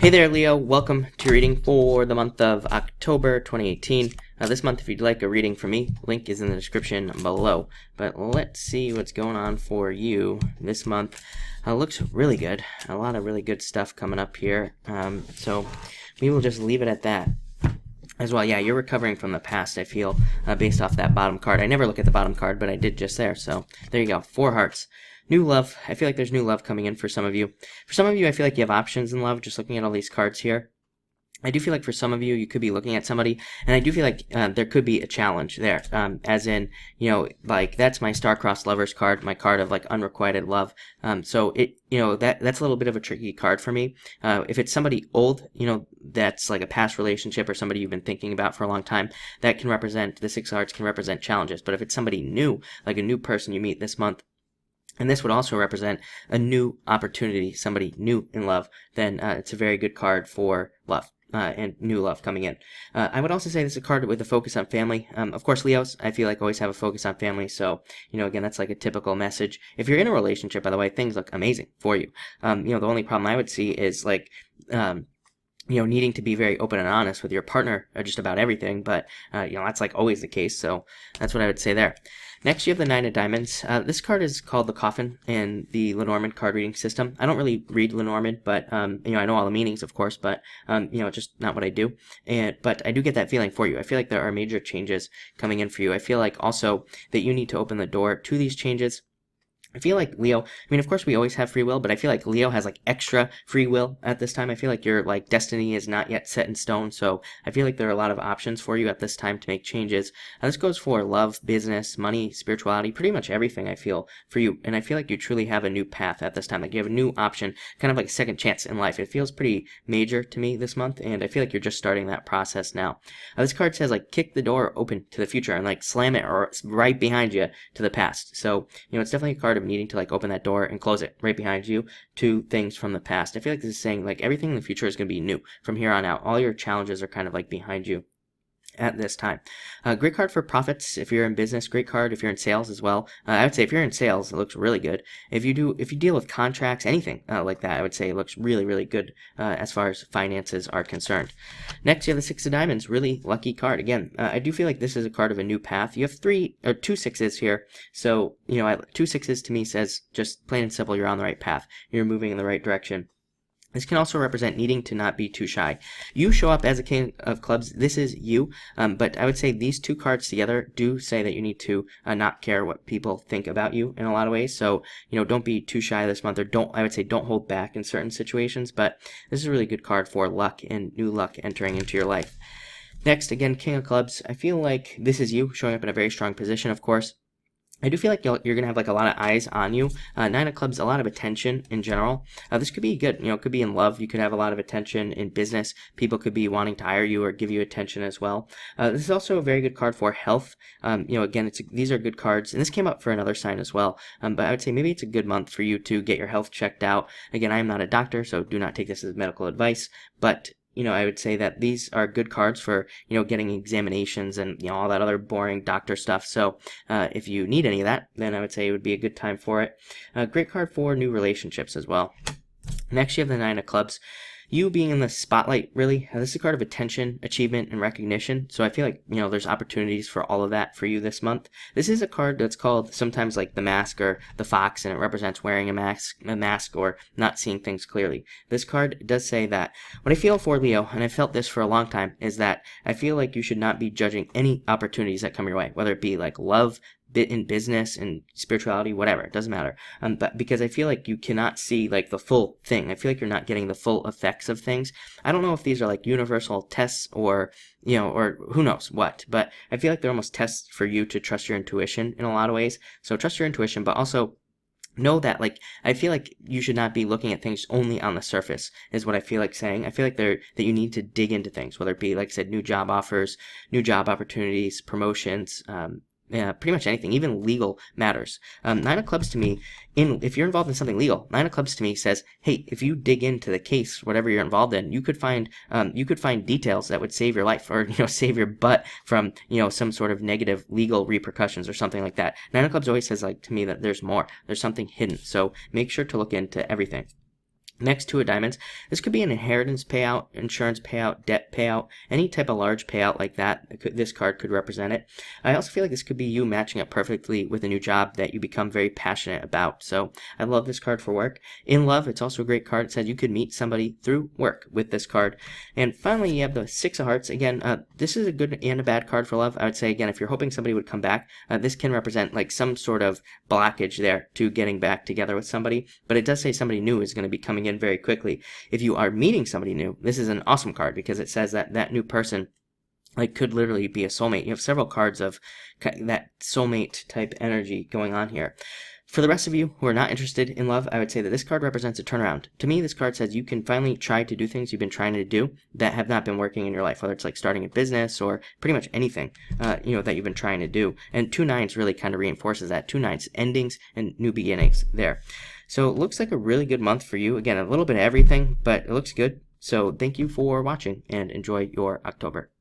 Hey there, Leo. Welcome to your reading for the month of October 2018. This month, if you'd like a reading from me, link is in the description below. But let's see what's going on for you this month. Looks really good. A lot of really good stuff coming up here. So we will just leave it at that. As well, yeah, you're recovering from the past, I feel, based off that bottom card. I never look at the bottom card, but I did just there. So there you go. 4 hearts. New love. I feel like there's new love coming in for some of you. For some of you, I feel like you have options in love, just looking at all these cards here. I do feel like for some of you, you could be looking at somebody, and I do feel like there could be a challenge there, as in, like, that's my star-crossed lovers card, my card of, like, unrequited love. So that's a little bit of a tricky card for me. If it's somebody old, that's like a past relationship or somebody you've been thinking about for a long time, that can represent, the 6 cards can represent challenges. But if it's somebody new, like a new person you meet this month, and this would also represent a new opportunity, somebody new in love, then it's a very good card for love. And new love coming in. I would also say this is a card with a focus on family. Of course, Leos, I feel like always have a focus on family. So, again, that's like a typical message. If you're in a relationship, by the way, things look amazing for you. The only problem I would see is like, needing to be very open and honest with your partner just about everything, but, that's like always the case, so that's what I would say there. Next, you have the 9 of Diamonds. This card is called the Coffin in the Lenormand card reading system. I don't really read Lenormand, but, I know all the meanings, of course, but, just not what I do. But I do get that feeling for you. I feel like there are major changes coming in for you. I feel like also that you need to open the door to these changes. I feel like Leo, of course we always have free will, but I feel like Leo has like extra free will at this time. I feel like your like destiny is not yet set in stone, so I feel like there are a lot of options for you at this time to make changes. This goes for love, business, money, spirituality, pretty much everything I feel for you. And I feel like you truly have a new path at this time. Like you have a new option, kind of like a second chance in life. It feels pretty major to me this month, and I feel like you're just starting that process now. This card says like kick the door open to the future and like slam it or right behind you to the past. So, it's definitely a card of needing to like open that door and close it right behind you to things from the past. I feel like this is saying like everything in the future is going to be new from here on out. All your challenges are kind of like behind you at this time. Great card for profits if you're in business. Great card if you're in sales as well. I would say if you're in sales, it looks really good. If you deal with contracts, anything like that, I would say it looks really, really good as far as finances are concerned. Next, you have the 6 of Diamonds. Really lucky card. Again, I do feel like this is a card of a new path. You have 2 6s here. So, 2 6s to me says just plain and simple, you're on the right path. You're moving in the right direction. This can also represent needing to not be too shy. You show up as a king of clubs. This is you. But I would say these 2 cards together do say that you need to not care what people think about you in a lot of ways. So, don't be too shy this month, or I would say don't hold back in certain situations. But this is a really good card for luck and new luck entering into your life. Next, again, King of Clubs. I feel like this is you showing up in a very strong position, of course. I do feel like you're going to have like a lot of eyes on you. 9 of Clubs, a lot of attention in general. This could be good. It could be in love. You could have a lot of attention in business. People could be wanting to hire you or give you attention as well. This is also a very good card for health. Again, these are good cards. And this came up for another sign as well. But I would say maybe it's a good month for you to get your health checked out. Again, I am not a doctor, so do not take this as medical advice. But I would say that these are good cards for, getting examinations and, all that other boring doctor stuff. So, if you need any of that, then I would say it would be a good time for it. Great card for new relationships as well. Next, you have the 9 of Clubs. You being in the spotlight, really, this is a card of attention, achievement, and recognition. So I feel like, there's opportunities for all of that for you this month. This is a card that's called sometimes like the Mask or the Fox, and it represents wearing a mask or not seeing things clearly. This card does say that what I feel for Leo, and I've felt this for a long time, is that I feel like you should not be judging any opportunities that come your way, whether it be like love, in business and spirituality, whatever, it doesn't matter. But because I feel like you cannot see like the full thing. I feel like you're not getting the full effects of things. I don't know if these are like universal tests or, or who knows what, but I feel like they're almost tests for you to trust your intuition in a lot of ways. So trust your intuition, but also know that, like, I feel like you should not be looking at things only on the surface, is what I feel like saying. I feel like that you need to dig into things, whether it be, like I said, new job offers, new job opportunities, promotions, pretty much anything, even legal matters. 9 of Clubs to me, if you're involved in something legal, 9 of Clubs to me says, hey, if you dig into the case, whatever you're involved in, you could find details that would save your life, or save your butt from some sort of negative legal repercussions or something like that. 9 of Clubs always says, like, to me, that there's more, there's something hidden. So make sure to look into everything. Next, two of diamonds. This could be an inheritance payout, insurance payout, debt payout, any type of large payout like that. This card could represent it. I also feel like this could be you matching up perfectly with a new job that you become very passionate about. So I love this card for work. In love, it's also a great card. It says you could meet somebody through work with this card. And finally, you have the Six of Hearts. Again, this is a good and a bad card for love. I would say, again, if you're hoping somebody would come back, this can represent like some sort of blockage there to getting back together with somebody. But it does say somebody new is going to be coming in very quickly. If you are meeting somebody new, this is an awesome card because it says that that new person could literally be a soulmate. You have several cards of that soulmate type energy going on here. For the rest of you who are not interested in love, I would say that this card represents a turnaround. To me, this card says you can finally try to do things you've been trying to do that have not been working in your life, whether it's like starting a business or pretty much anything, that you've been trying to do. And 2 nines really kind of reinforces that. 2 nines, endings and new beginnings there. So it looks like a really good month for you. Again, a little bit of everything, but it looks good. So thank you for watching and enjoy your October.